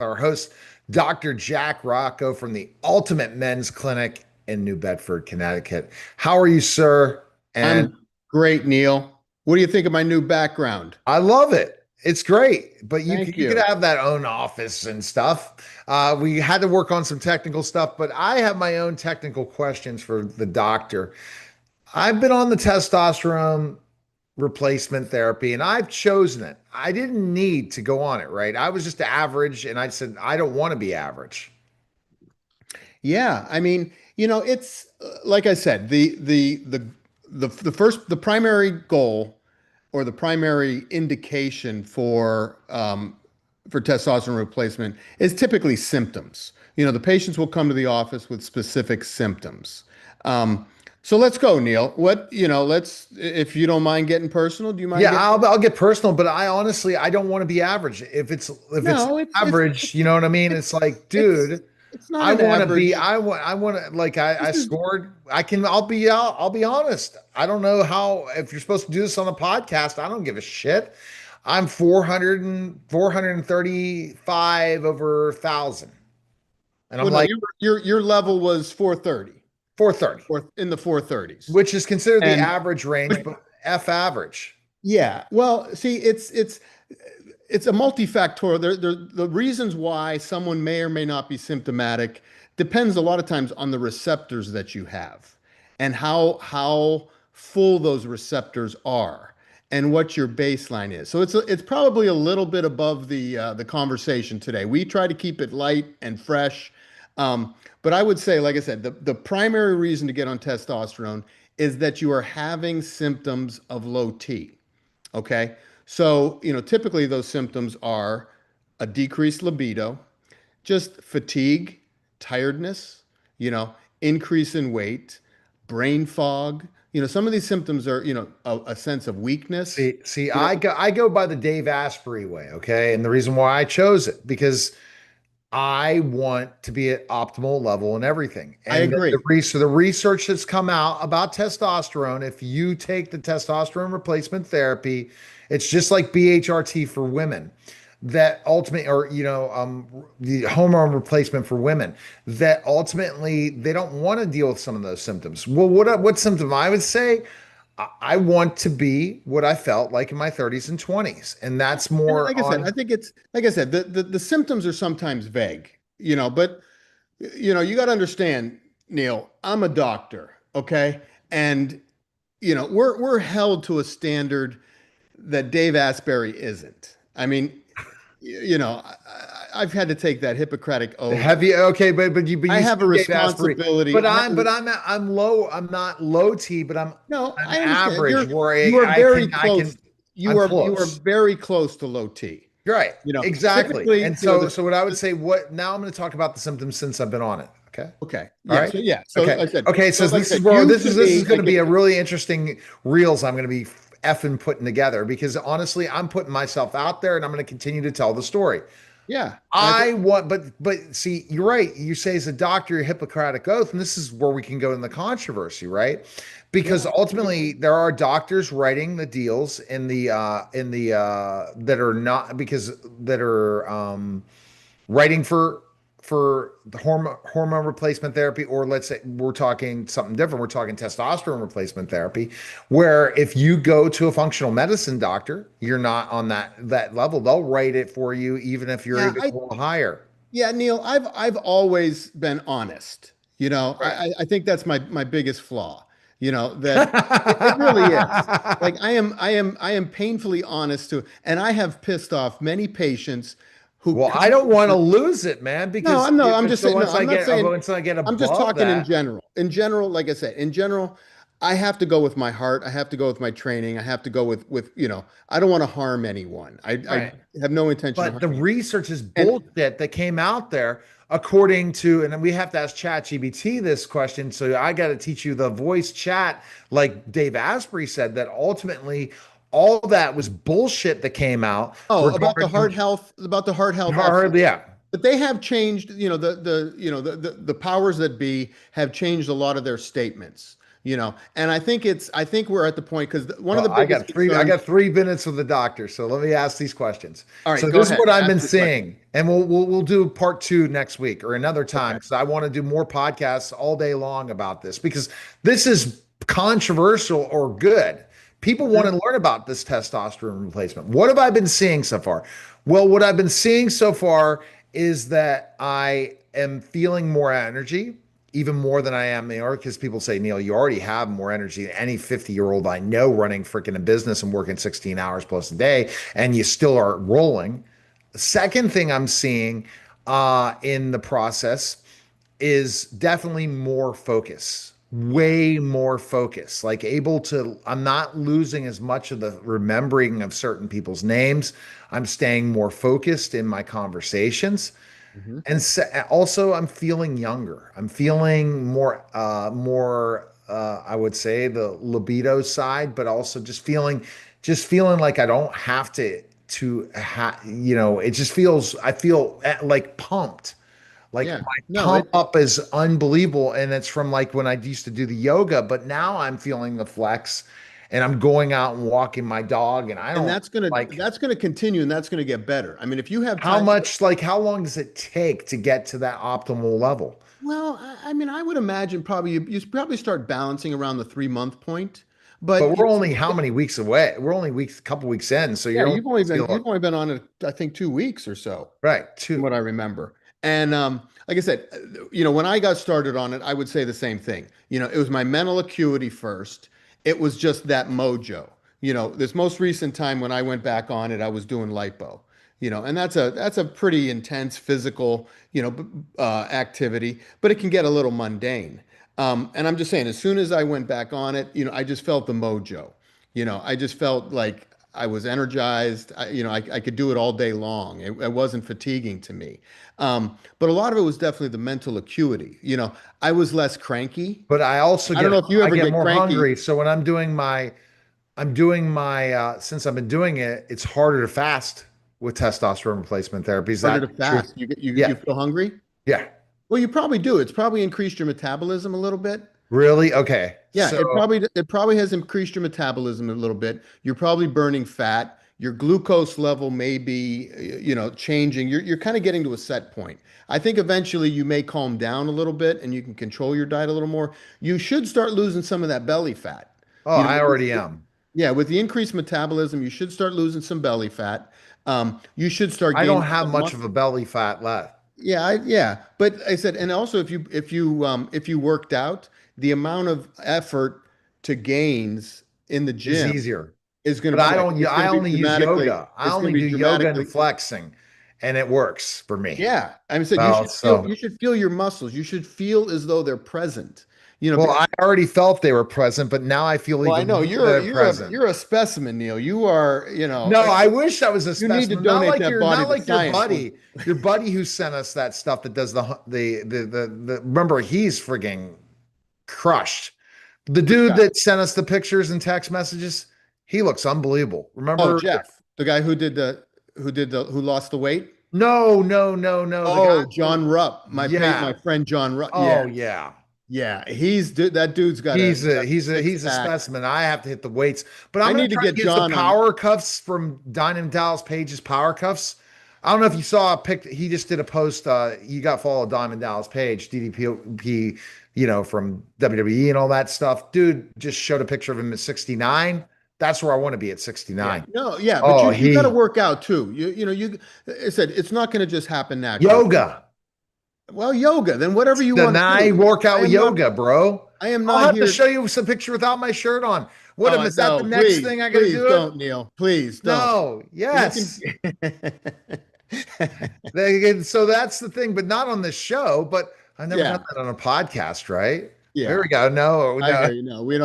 our host, Dr. Jack Rocco from the Ultimate Men's Clinic in New Bedford, Connecticut. How are you, sir? And I'm great, Neil. What do you think of my new background? I love it. It's great, but Thank you could you. have that own office and stuff. We had to work on some technical stuff, but I have my own technical questions for the doctor. I've been on the testosterone replacement therapy and I've chosen it. I didn't need to go on it, right? I was just average and I said, I don't want to be average. Yeah, I mean, it's like I said, the primary goal or the primary indication for testosterone replacement is typically symptoms. The patients will come to the office with specific symptoms. Um, so let's go, Neil. If you don't mind getting personal, do you mind Yeah, getting? I'll get personal, but I honestly I don't want to be average. If it's No, it's it's average, you it's know what I mean? It's like, it's dude, it's not I an want to be average. I want to like I This is scored. I'll be honest. I don't know how if you're supposed to do this on a podcast, I don't give a shit. I'm 435 over 1,000. And I'm Well, no, like your level was 430, 430, or in the 430s. which is considered the And average range, but but F average. yeah, well, see, it's a multifactorial. The reasons why someone may or may not be symptomatic depends a lot of times on the receptors that you have and how full those receptors are and what your baseline is. So it's probably a little bit above the conversation today. We try to keep it light and fresh. But I would say, like I said, the primary reason to get on testosterone is that you are having symptoms of low T. Okay. So, typically those symptoms are a decreased libido, just fatigue, tiredness, you know, increase in weight, brain fog. Some of these symptoms are, a sense of weakness. See, You know, I go by the Dave Asprey way, okay? And the reason why I chose it because I want to be at optimal level and everything. I And agree. so the research that's come out about testosterone, if you take the testosterone replacement therapy, it's just like BHRT for women. That ultimately, or the hormone replacement for women, that ultimately they don't want to deal with some of those symptoms. Well, what symptom I would say? I want to be what I felt like in my 30s and 20s, and that's And more like I said, I on. think it's like I said, the symptoms are sometimes vague, but you got to understand, Neil, I'm a doctor, okay? And we're held to a standard that Dave Asbury isn't. I mean, I've had to take that Hippocratic oath. Have you okay, but I you have a see Dave Asprey, responsibility. I have a, I'm low. I'm not low T, but no, I'm I understand. average where You are very I can close. I'm You are close. very close to low T. You're right, exactly. Typically, And so what I would say, what now I'm going to talk about the symptoms since I've been on it. Okay. okay, All yeah. right. So yeah, so Okay. like I said, Okay. so So like I this is said, where you to this is me, going to like be a really interesting reels I'm going to be effing putting together because honestly, I'm putting myself out there and I'm going to continue to tell the story. yeah, I think I want, but see, you're right. You say as a doctor, your Hippocratic oath, and this is where we can go in the controversy, right? Because yeah. ultimately, there are doctors writing the deals in the that are not because that are writing for the hormone replacement therapy, or let's say we're talking something different. We're talking testosterone replacement therapy, where if you go to a functional medicine doctor, you're not on that level. They'll write it for you, even if you're Yeah, even a little higher. yeah, Neil, I've always been honest. Right. I think that's my biggest flaw. That it really is. Like I am painfully honest to, and I have pissed off many patients who Well, I come don't want to to. lose it, man, No, because I'm just saying, no, I'm not saying, once I get I'm just above talking in that, general. In general, like I said, in general, I have to go with my heart. I have to go with my training. I have to go with, I don't want to harm anyone. I right? have no intention of But the harming. research is And bullshit that came out there, according to, and we have to ask ChatGPT this question. So I got to teach you the voice chat, like Dave Asprey said, that ultimately all that was bullshit that came out oh, regarding about the heart health, hardly, absolutely. yeah. But they have changed, the powers that be have changed a lot of their statements. And I think we're at the point because one of Well, the biggest I concerns. got 3 minutes with the doctor, so let me ask these questions. All So right, go this is ahead. what I've Ask been your question. seeing, and we'll do part two next week or another time Okay. because I want to do more podcasts all day long about this because this is controversial or good. People want Mhm. to learn about this testosterone replacement. What have I been seeing so far? Well, what I've been seeing so far is that I am feeling more energy, even more than I am Neil, because people say, Neil, you already have more energy than any 50-year-old I know running freaking a business and working 16 hours plus a day, and you still are rolling. The second thing I'm seeing in the process is definitely more focus, way more focus, like able to, I'm not losing as much of the remembering of certain people's names. I'm staying more focused in my conversations. Mhm. And also, I'm feeling younger. I'm feeling I would say the libido side, but also just feeling like I don't have it just feels, I feel like pumped. Like Yeah. my No, pump up is unbelievable. And it's from like when I used to do the yoga, but now I'm feeling the flex and I'm going out and walking my dog and I and don't like that's gonna continue and that's gonna get better. I mean, if you have how time. much, like how long does it take to get to that optimal level? Well, I mean, I would imagine probably you probably start balancing around the 3 month point. But But we're only how many weeks away? We're only a couple weeks in, so yeah, you're only feel you've only been on it, I think, 2 weeks or so, right. from Two. what I remember. And like I said, when I got started on it, I would say the same thing. It was my mental acuity first. It was just that mojo. This most recent time when I went back on it, I was doing lipo. And that's a pretty intense physical, activity, but it can get a little mundane. And I'm just saying, as soon as I went back on it, I just felt the mojo. I just felt like I was energized. I could do it all day long. It wasn't fatiguing to me. But a lot of it was definitely the mental acuity. I was less cranky. But I also I don't know if you I ever get get more cranky. hungry. So when I'm doing my since I've been doing it, it's harder to fast with testosterone replacement therapy. Is Harder that to true? fast. You Yeah. feel hungry? Yeah. Well, you probably do. It's probably increased your metabolism a little bit. Really? Okay. Yeah, So it probably has increased your metabolism a little bit. You're probably burning fat. Your glucose level may be, changing. You're kind of getting to a set point. I think eventually you may calm down a little bit and you can control your diet a little more. You should start losing some of that belly fat. oh, You know, I already am. yeah, with the increased metabolism, you should start losing some belly fat. You should start I don't gaining have some much of muscle. a belly fat left. Yeah, but I said, and also if you worked out, the amount of effort to gains in the Is gym easier. is going But to be, I only use yoga. I it's going only to be do yoga and dramatically. flexing, and it works for me. Yeah, I mean, said Well, you should feel your muscles. You should feel as though they're present. well, Because I already felt they were present, but now I feel well, I even know more they're present. you're a specimen, Neil. You are, No, I wish I was a you need to specimen. donate that body Not to like your science. buddy who sent us that stuff that does the remember he's frigging crushed. The Which dude guy? that sent us the pictures and text messages, he looks unbelievable. Oh, Remember? Jeff, the guy who lost the weight. No. The guy Oh, John Rupp, my yeah. friend John Rupp. Yeah, Oh yeah. yeah. That dude's got a six He's a pack. specimen. I have to hit the weights, but I'm I gonna need to try get to get the John on. power cuffs from Diamond Dallas Page's power cuffs. I don't know if you saw a pic. He just did a post. You got to follow Diamond Dallas Page, DDP, from WWE and all that stuff. Dude just showed a picture of him at 69. That's where I want to be at Yeah, 69. no, yeah, but Oh, you got to he work out too. I said it's not going to just happen naturally. yoga. Well, yoga, then whatever you Then want to I do. work out with yoga, bro. I am I'll not have to here. show you some picture without my shirt on. What am Oh is that the no, next thing I got to please do it? don't, Neil. Please don't. No. You can. Yes. So that's the thing, but not on this show. But I've never done Yeah, that on a podcast, right? There yeah. we go. No, I no. hear you. No, we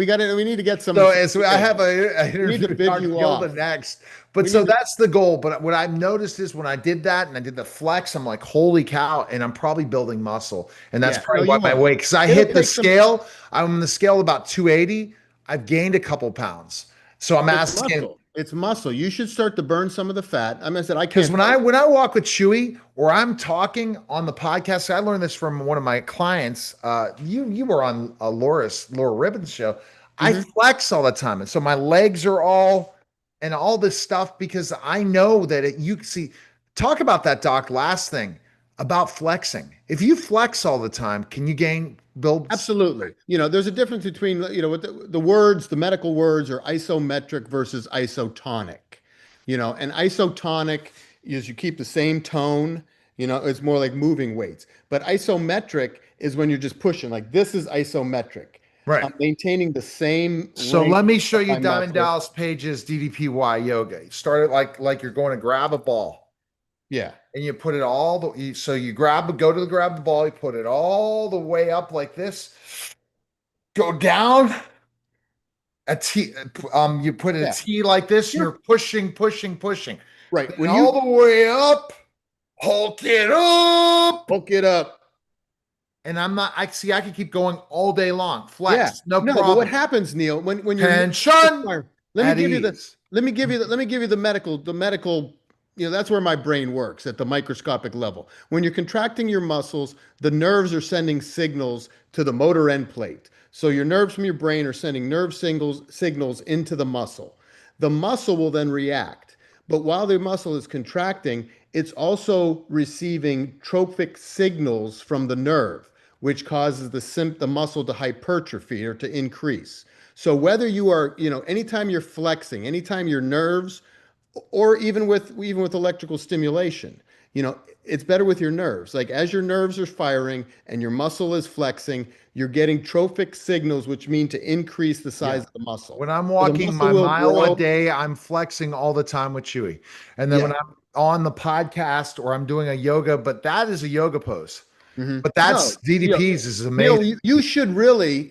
got it. We need to get So some as I have an we need to interview with bid Dr. you Gilda off. next. But We so need to, that's the goal. But what I've noticed is when I did that and I did the flex, I'm like, holy cow. And I'm probably building muscle. And that's yeah, no, probably why you my are. weight, because I It'll hit the take some, scale. I'm on the scale about 280. I've gained a couple pounds. So I'm it's asking, muscle. It's muscle. You should start to burn some of the fat. I mean, I said I Because can't tell when I walk with Chewy or I'm talking on the podcast, I learned this from one of my clients. You were on Laura Ribbon's show. you. I Mhm. flex all the time, and so my legs are all and all this stuff because I know that you see. Talk about that, Doc. Last thing about flexing. If you flex all the time, can you gain build? Absolutely. There's a difference between, what the words, the medical words are isometric versus isotonic. And isotonic is you keep the same tone, it's more like moving weights. But isometric is when you're just pushing, like this is isometric. Right. I'm maintaining the same So range let me show of you my Diamond muscle. Dallas Page's DDPY yoga. Start it like you're going to grab a ball. Yeah. And you put it all so you grab the ball, you put it all the way up like this, go down a T, you put a Yeah. T like this, and Yeah. you're pushing, Right. then When all you the way up, hulk it up. hook it up. And I see I can keep going all day long. Yeah. Flex, no No, but what problem. happens, Neil, when your nerves are Tension firing, let me at give you the ease. let me give you the medical, that's where my brain works at the microscopic level. When you're contracting your muscles, the nerves are sending signals to the motor end plate. So your nerves from your brain are sending nerve signals into the muscle. The muscle will then react. But while the muscle is contracting, it's also receiving trophic signals from the nerve, which causes the muscle to hypertrophy or to increase. So whether you are, anytime you're flexing, anytime your nerves, or even with electrical stimulation, it's better with your nerves. Like as your nerves are firing and your muscle is flexing, you're getting trophic signals, which mean to increase the size Yeah. of the muscle. When I'm So the walking muscle my will mile a grow. day, I'm flexing all the time with Chewy. And then when Yeah. I'm on the podcast or I'm doing a yoga, but that is a yoga pose. Hmm. But No, that's DDPs is amazing. Neil,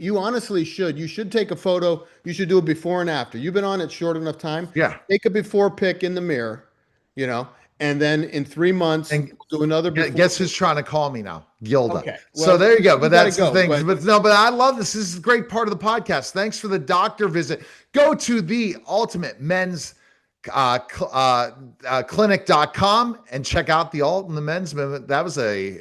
you honestly should. You should take a photo. You should do a before and after. You've been on it short enough time. Yeah. Take a before pic in the mirror, you know, and then in 3 months, And do another before guess pic. who's trying to call me now? Gilda. Okay. So Well, there you go. you But got to that's the go. thing. But But no, but I love this. This is a great part of the podcast. Thanks for the doctor visit. Go to the ultimate men's clinic.com and check out the alt and the men's movement. That was a